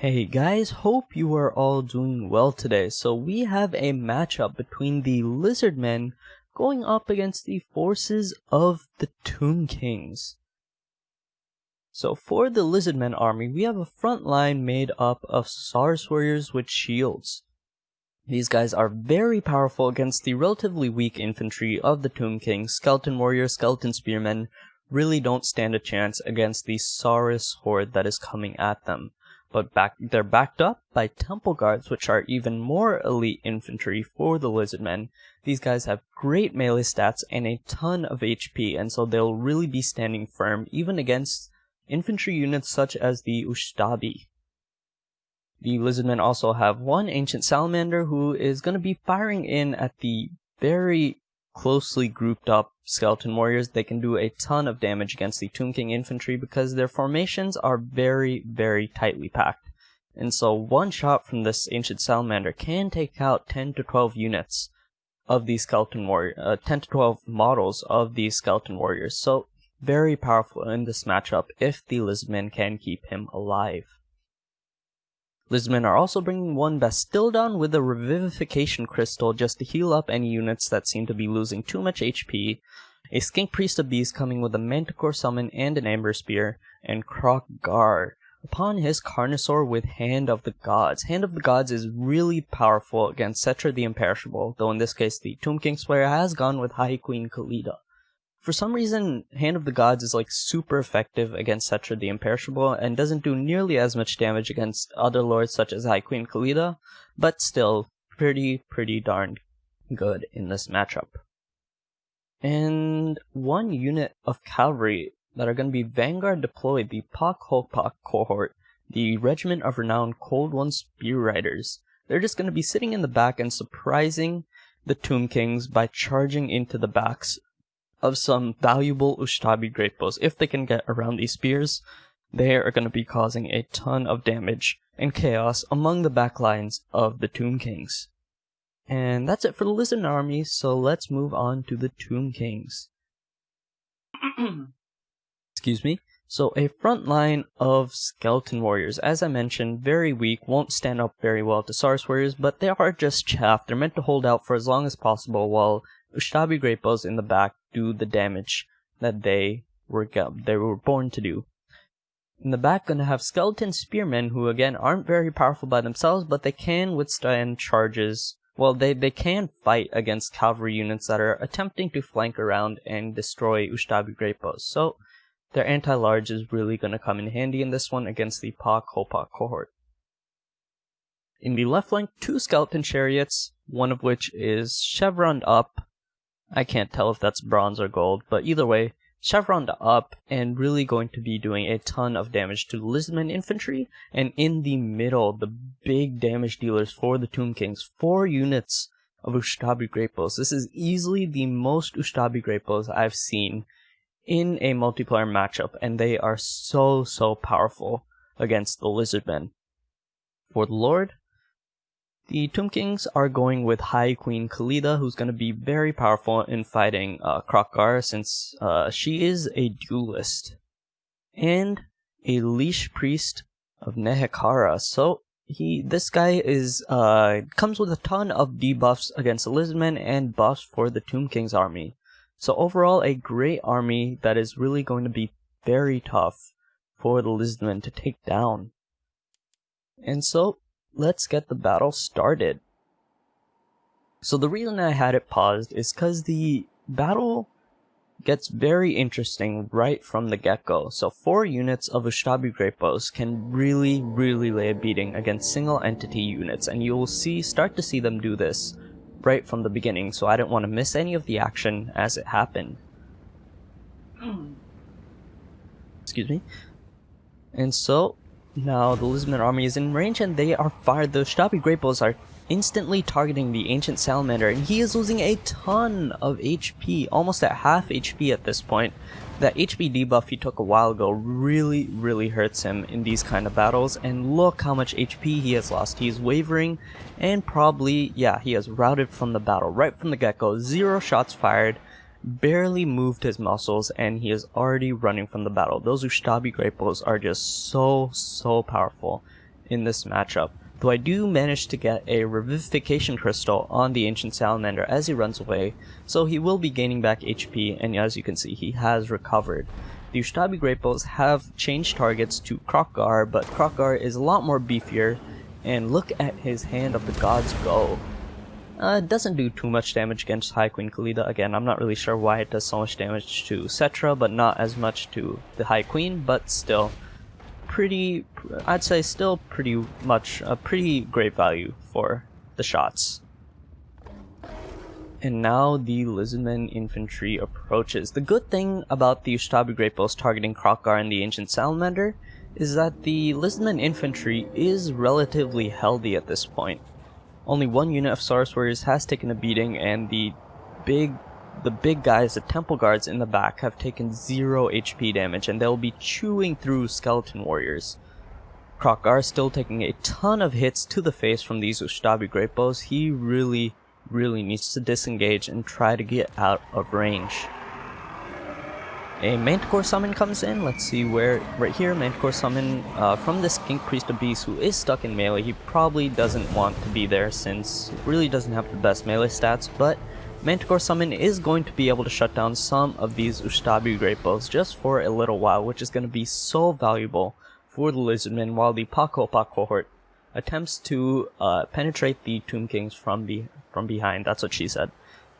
Hey guys, hope you are all doing well today. So we have a matchup between the Lizardmen going up against the forces of the Tomb Kings. So for the Lizardmen army, we have a front line made up of Saurus warriors with shields. These guys are very powerful against the relatively weak infantry of the Tomb Kings. Skeleton warriors, skeleton spearmen really don't stand a chance against the Saurus horde that is coming at them. But they're backed up by temple guards, which are even more elite infantry for the Lizardmen. These guys have great melee stats and a ton of HP, and so they'll really be standing firm even against infantry units such as the ushtabi. The Lizardmen also have one ancient salamander who is going to be firing in at the very closely grouped up skeleton warriors. They can do a ton of damage against the Tomb King infantry because their formations are very, very tightly packed. And so one shot from this ancient salamander can take out 10 to 12 units of these skeleton warriors, 10 to 12 models of these skeleton warriors. So very powerful in this matchup if the Lizardmen can keep him alive. Lizardmen are also bringing one Bastildon with a Revivification Crystal just to heal up any units that seem to be losing too much HP, a Skink Priest of Beast coming with a Manticore Summon and an Amber Spear, and Krog-Gar upon his Carnosaur with Hand of the Gods. Hand of the Gods is really powerful against Settra the Imperishable, though in this case the Tomb King Slayer has gone with High Queen Khalida. For some reason, Hand of the Gods is like super effective against Settra the Imperishable and doesn't do nearly as much damage against other lords such as High Queen Khalida, but still pretty darn good in this matchup. And one unit of cavalry that are going to be Vanguard deployed, the Pak-Hok-Pak cohort, the Regiment of Renowned Cold One Spear Riders. They're just going to be sitting in the back and surprising the Tomb Kings by charging into the backs of some valuable ushtabi greatbows. If they can get around these spears, they are going to be causing a ton of damage and chaos among the backlines of the Tomb Kings. And that's it for the Lizard army, so let's move on to the Tomb Kings. Excuse me. So a front line of skeleton warriors, as I mentioned, very weak, won't stand up very well to Saurus warriors, but they are just chaff. They're meant to hold out for as long as possible while ushtabi greatbows in the back do the damage that they were born to do. In the back, gonna have skeleton spearmen who again aren't very powerful by themselves, but they can withstand charges. Well, they can fight against cavalry units that are attempting to flank around and destroy ushtabi greatbows. So their anti-large is really gonna come in handy in this one against the Pak-Hok-Pak cohort. In the left flank, two skeleton chariots, one of which is chevroned up. I can't tell if that's bronze or gold, but either way, chevroned up and really going to be doing a ton of damage to the Lizardmen infantry. And in the middle, the big damage dealers for the Tomb Kings, 4 units of ushtabi greatbows. This is easily the most ushtabi greatbows I've seen in a multiplayer matchup, and they are so powerful against the Lizardmen. For the Lord, the Tomb Kings are going with High Queen Khalida, who's going to be very powerful in fighting Krog-Gar, since she is a duelist, and a Leash Priest of Nehekara. So this guy is comes with a ton of debuffs against the Lizardmen and buffs for the Tomb Kings army. So overall, a great army that is really going to be very tough for the Lizardmen to take down. And so let's get the battle started. So the reason I had it paused is because the battle gets very interesting right from the get-go. So 4 units of ushtabi greatbows can really lay a beating against single entity units, and you will start to see them do this right from the beginning, so I didn't want to miss any of the action as it happened. Excuse me. And so now the Lizardmen army is in range and they are fired. The ushtabi greatbows are instantly targeting the ancient salamander, and he is losing a ton of HP, almost at half HP at this point. That HP debuff he took a while ago really hurts him in these kind of battles, and look how much HP he has lost. He is wavering and probably, yeah, he has routed from the battle right from the get-go. 0 shots fired, barely moved his muscles, and he is already running from the battle. Those ushtabi greatbows are just so powerful in this matchup, though I do manage to get a Revivification Crystal on the Ancient Salamander as he runs away, so he will be gaining back HP, and as you can see, he has recovered. The Ushtabi Greatbows have changed targets to Krokgar, but Krokgar is a lot more beefier, and look at his Hand of the Gods go. It doesn't do too much damage against High Queen Khalida. Again, I'm not really sure why it does so much damage to Cetra, but not as much to the High Queen, but still I'd say still pretty much a pretty great value for the shots. And now the Lizardmen infantry approaches. The good thing about the Ushtabi Greatbows targeting Krokgar and the Ancient Salamander is that the Lizardmen infantry is relatively healthy at this point. Only one unit of Saurus Warriors has taken a beating, and the big guys, the Temple Guards in the back, have taken 0 HP damage, and they'll be chewing through Skeleton Warriors. Krokgar is still taking a ton of hits to the face from these Ushtabi Greatbows. He really needs to disengage and try to get out of range. A Manticore summon comes in. Let's see where, right here, Manticore summon from this Skink Priest of Beasts who is stuck in melee. He probably doesn't want to be there since he really doesn't have the best melee stats, but Manticore summon is going to be able to shut down some of these Ushtabi Greatbows just for a little while, which is going to be so valuable for the Lizardmen, while the Pakopa cohort attempts to penetrate the Tomb Kings from behind. That's what she said.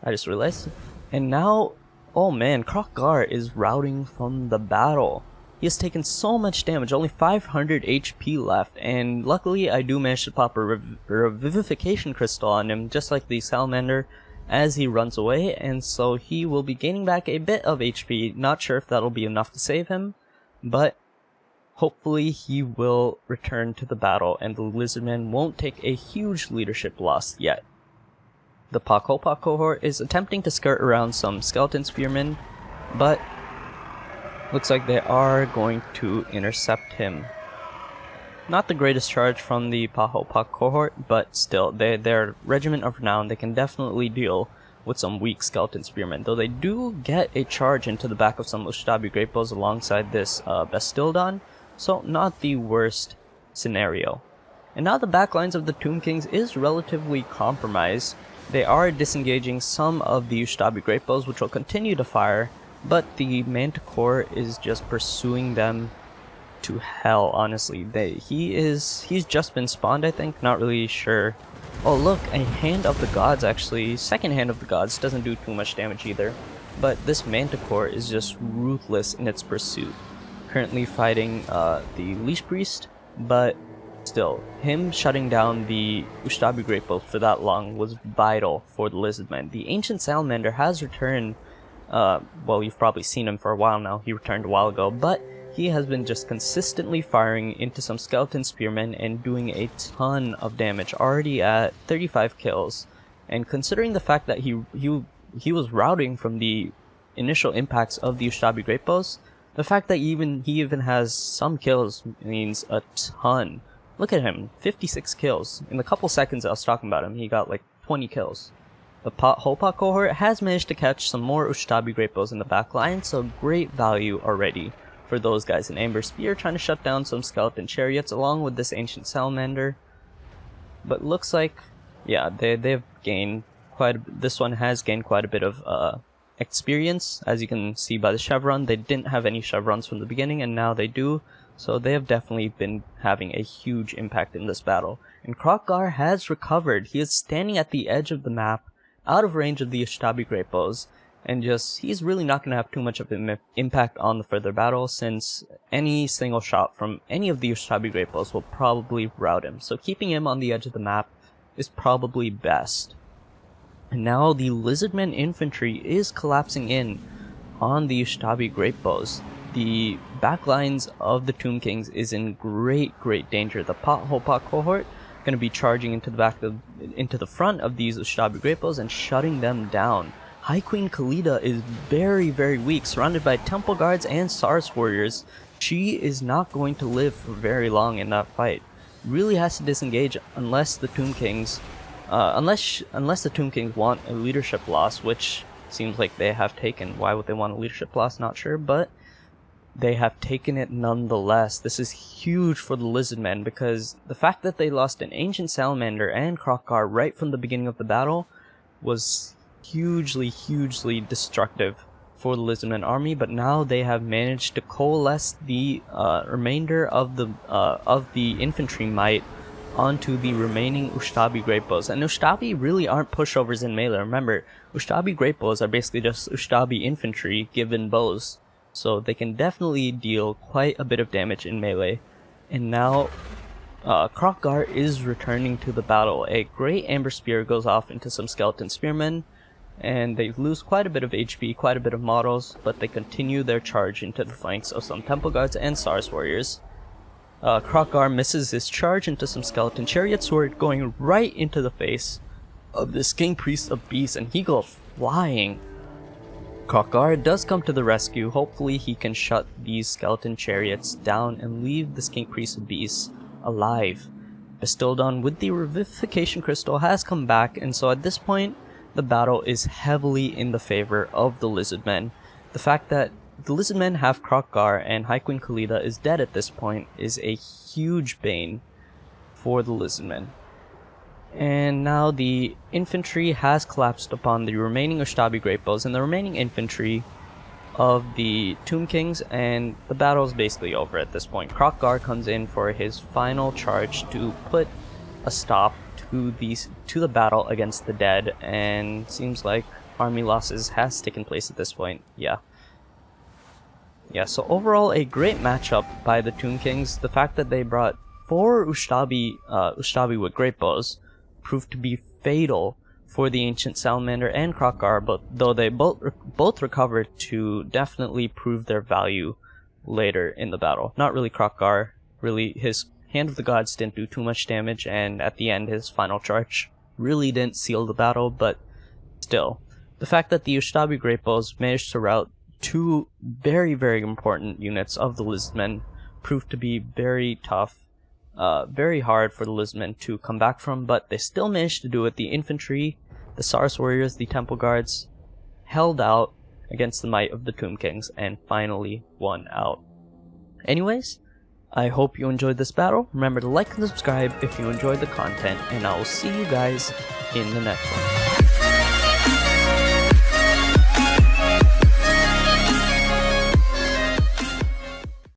I just realized. And now, oh man, Krokgar is routing from the battle. He has taken so much damage, only 500 HP left, and luckily I do manage to pop a Revivification Crystal on him, just like the Salamander, as he runs away, and so he will be gaining back a bit of HP. Not sure if that'll be enough to save him, but hopefully he will return to the battle, and the Lizardmen won't take a huge leadership loss yet. The Pakopa cohort is attempting to skirt around some Skeleton Spearmen, but looks like they are going to intercept him. Not the greatest charge from the Pakopa cohort, but still, they're Regiment of Renown. They can definitely deal with some weak Skeleton Spearmen, though they do get a charge into the back of some Ushtabi Greatbows alongside this Bastildon, so not the worst scenario. And now the backlines of the Tomb Kings is relatively compromised. They are disengaging some of the Ushtabi Greatbows, which will continue to fire, but the Manticore is just pursuing them to hell, honestly. He's just been spawned, I think, not really sure. Oh look, a Hand of the Gods actually. Second Hand of the Gods doesn't do too much damage either, but this Manticore is just ruthless in its pursuit. Currently fighting the Leash Priest, but still, him shutting down the Ushtabi Greatbow for that long was vital for the Lizardmen. The Ancient Salamander has returned, well, you've probably seen him for a while now. He returned a while ago, but he has been just consistently firing into some Skeleton Spearmen and doing a ton of damage, already at 35 kills. And considering the fact that he was routing from the initial impacts of the Ushtabi Greatbows, the fact that he even has some kills means a ton. Look at him, 56 kills. In the couple seconds I was talking about him, he got like 20 kills. The Hopa cohort has managed to catch some more Ushtabi Greatbows in the back line, so great value already for those guys. An Amber Spear trying to shut down some Skeleton Chariots along with this Ancient Salamander. But looks like, yeah, they've gained this one has gained quite a bit of experience. As you can see by the chevron, they didn't have any chevrons from the beginning, and now they do. So they have definitely been having a huge impact in this battle. And Krokgar has recovered. He is standing at the edge of the map, out of range of the Ushtabi Greatbows, and he's really not going to have too much of an impact on the further battle, since any single shot from any of the Ushtabi Greatbows will probably rout him. So keeping him on the edge of the map is probably best. And now the Lizardmen infantry is collapsing in on the Ushtabi Greatbows. The backlines of the Tomb Kings is in great danger. The Hopa cohort going to be charging into the front of these Ushtabi Greatbows and shutting them down. High Queen Khalida is very weak, surrounded by Temple Guards and Saurus Warriors. She is not going to live for very long in that fight. Really has to disengage unless the Tomb Kings, unless the Tomb Kings want a leadership loss, which seems like they have taken. Why would they want a leadership loss? Not sure, but they have taken it nonetheless. This is huge for the Lizardmen, because the fact that they lost an Ancient Salamander and Kroq-Gar right from the beginning of the battle was hugely destructive for the Lizardmen army, but now they have managed to coalesce the remainder of the infantry might onto the remaining ushtabi great bows. And ushtabi really aren't pushovers in melee. Remember, ushtabi great bows are basically just ushtabi infantry given bows, so they can definitely deal quite a bit of damage in melee. And now Kroq-Gar is returning to the battle. A great amber spear goes off into some skeleton spearmen, and they lose quite a bit of HP, quite a bit of models, but they continue their charge into the flanks of some temple guards and Sars warriors. Kroq-Gar misses his charge into some skeleton chariot sword, going right into the face of this King Priest of Beasts, and he goes flying. Kroq-Gar does come to the rescue. Hopefully he can shut these skeleton chariots down and leave this King Priest of Beasts alive. Bastildon with the Revivification Crystal has come back, and so at this point the battle is heavily in the favor of the Lizardmen. The fact that the Lizardmen have Kroq-Gar and High Queen Khalida is dead at this point is a huge bane for the Lizardmen. And now the infantry has collapsed upon the remaining Ushtabi Great Bows and the remaining infantry of the Tomb Kings, and the battle is basically over at this point. Kroq-Gar comes in for his final charge to put a stop to the battle against the dead, and seems like army losses has taken place at this point. Yeah, so overall a great matchup by the Tomb Kings. The fact that they brought 4 Ushtabi with great bows proved to be fatal for the Ancient Salamander and Kroq-Gar, but though they both recovered to definitely prove their value later in the battle. Not really Kroq-Gar, really his Hand of the Gods didn't do too much damage, and at the end his final charge really didn't seal the battle, but still. The fact that the Ushtabi Great Bows managed to rout 2 very important units of the Lizardmen proved to be very tough, very hard for the Lizardmen to come back from, but they still managed to do it. The infantry, the Sars warriors, the temple guards held out against the might of the Tomb Kings and finally won out. Anyways, I hope you enjoyed this battle. Remember to like and subscribe if you enjoyed the content, and I will see you guys in the next one.